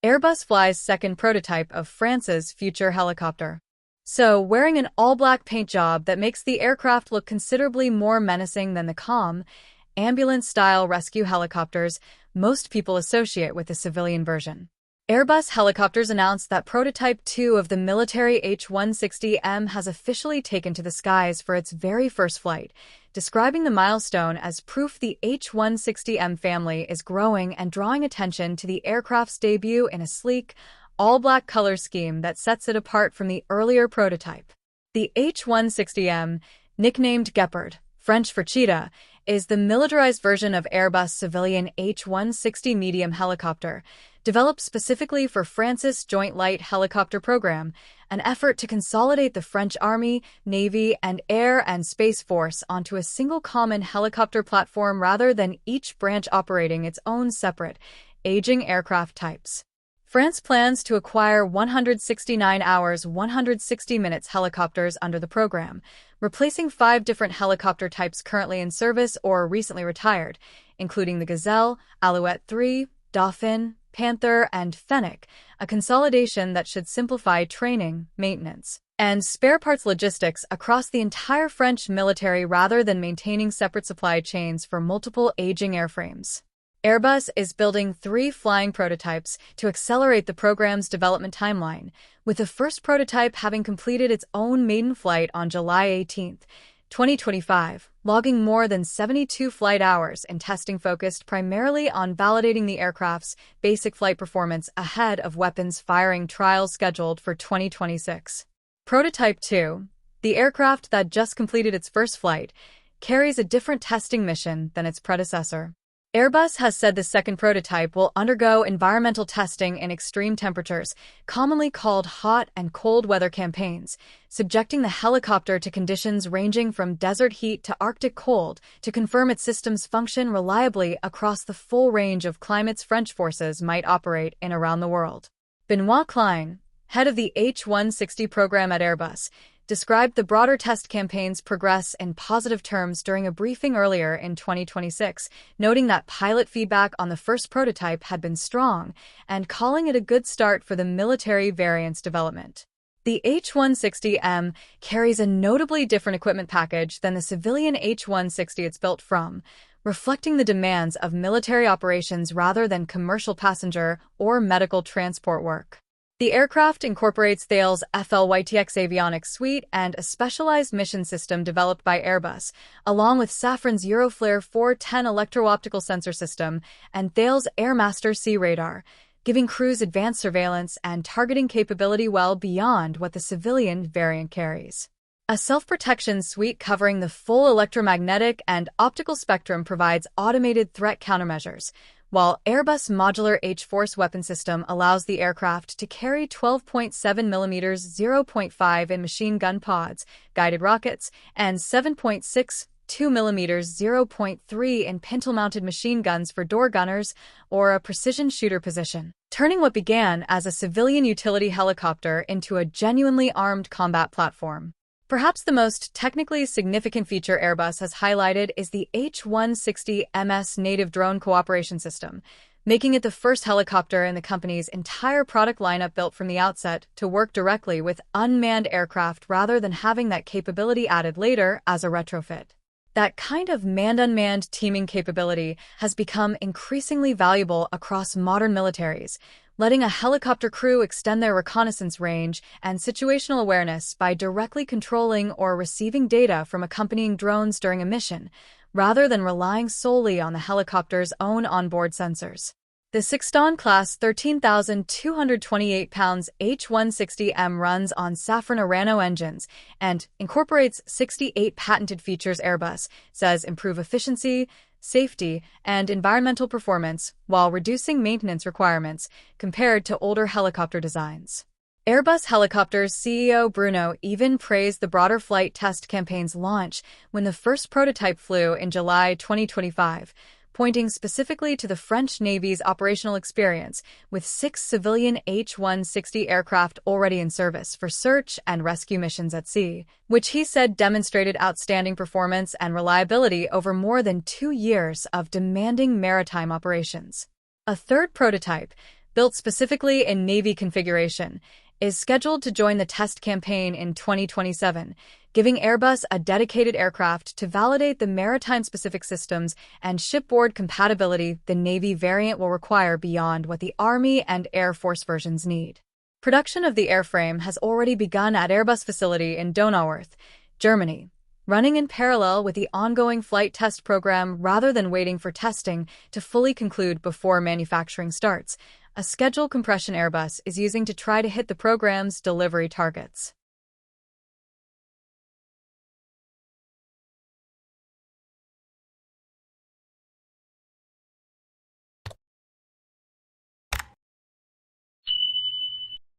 Airbus flies second prototype of France's future helicopter. So, wearing an all-black paint job that makes the aircraft look considerably more menacing than the calm, ambulance-style rescue helicopters most people associate with the civilian version. Airbus Helicopters announced that Prototype 2 of the military H160M has officially taken to the skies for its very first flight, describing the milestone as proof the H160M family is growing and drawing attention to the aircraft's debut in a sleek, all-black color scheme that sets it apart from the earlier prototype. The H160M, nicknamed Guépard, French for cheetah, is the militarized version of Airbus' civilian H160 medium helicopter, developed specifically for France's Joint Light Helicopter program, an effort to consolidate the French Army, Navy, and Air and Space Force onto a single common helicopter platform rather than each branch operating its own separate, aging aircraft types. France plans to acquire 169 hours 160 minutes helicopters under the program, replacing 5 different helicopter types currently in service or recently retired, including the Gazelle, Alouette 3, Dauphin, Panther, and Fennec, a consolidation that should simplify training, maintenance, and spare parts logistics across the entire French military rather than maintaining separate supply chains for multiple aging airframes. Airbus is building 3 flying prototypes to accelerate the program's development timeline, with the first prototype having completed its own maiden flight on July 18, 2025, logging more than 72 flight hours in testing focused primarily on validating the aircraft's basic flight performance ahead of weapons firing trials scheduled for 2026. Prototype 2, the aircraft that just completed its first flight, carries a different testing mission than its predecessor. Airbus has said the second prototype will undergo environmental testing in extreme temperatures, commonly called hot and cold weather campaigns, subjecting the helicopter to conditions ranging from desert heat to Arctic cold to confirm its systems function reliably across the full range of climates French forces might operate in around the world. Benoit Klein, head of the H160 program at Airbus, described the broader test campaign's progress in positive terms during a briefing earlier in 2026, noting that pilot feedback on the first prototype had been strong and calling it a good start for the military variant's development. The H160M carries a notably different equipment package than the civilian H160 it's built from, reflecting the demands of military operations rather than commercial passenger or medical transport work. The aircraft incorporates Thales' FLYTX avionics suite and a specialized mission system developed by Airbus, along with Safran's Euroflare 410 electro-optical sensor system and Thales' Airmaster C radar, giving crews advanced surveillance and targeting capability well beyond what the civilian variant carries. A self-protection suite covering the full electromagnetic and optical spectrum provides automated threat countermeasures, while Airbus' modular H-Force weapon system allows the aircraft to carry 12.7 mm 0.5 in machine gun pods, guided rockets, and 7.62 mm 0.3 in pintle-mounted machine guns for door gunners or a precision shooter position, turning what began as a civilian utility helicopter into a genuinely armed combat platform. Perhaps the most technically significant feature Airbus has highlighted is the H160MS native drone cooperation system, making it the first helicopter in the company's entire product lineup built from the outset to work directly with unmanned aircraft rather than having that capability added later as a retrofit. That kind of manned-unmanned teaming capability has become increasingly valuable across modern militaries, letting a helicopter crew extend their reconnaissance range and situational awareness by directly controlling or receiving data from accompanying drones during a mission, rather than relying solely on the helicopter's own onboard sensors. The Sixton-class 13,228 pounds H160M runs on Safran Orano engines and incorporates 68 patented features Airbus says improve efficiency, safety, and environmental performance while reducing maintenance requirements compared to older helicopter designs. Airbus Helicopters CEO Bruno even praised the broader flight test campaign's launch when the first prototype flew in July 2025, pointing specifically to the French Navy's operational experience, with 6 civilian H160 aircraft already in service for search and rescue missions at sea, which he said demonstrated outstanding performance and reliability over more than 2 years of demanding maritime operations. A third prototype, built specifically in Navy configuration, is scheduled to join the test campaign in 2027, giving Airbus a dedicated aircraft to validate the maritime-specific systems and shipboard compatibility the Navy variant will require beyond what the Army and Air Force versions need. Production of the airframe has already begun at Airbus facility in Donauwörth, Germany, running in parallel with the ongoing flight test program rather than waiting for testing to fully conclude before manufacturing starts, a schedule compression Airbus is using to try to hit the program's delivery targets.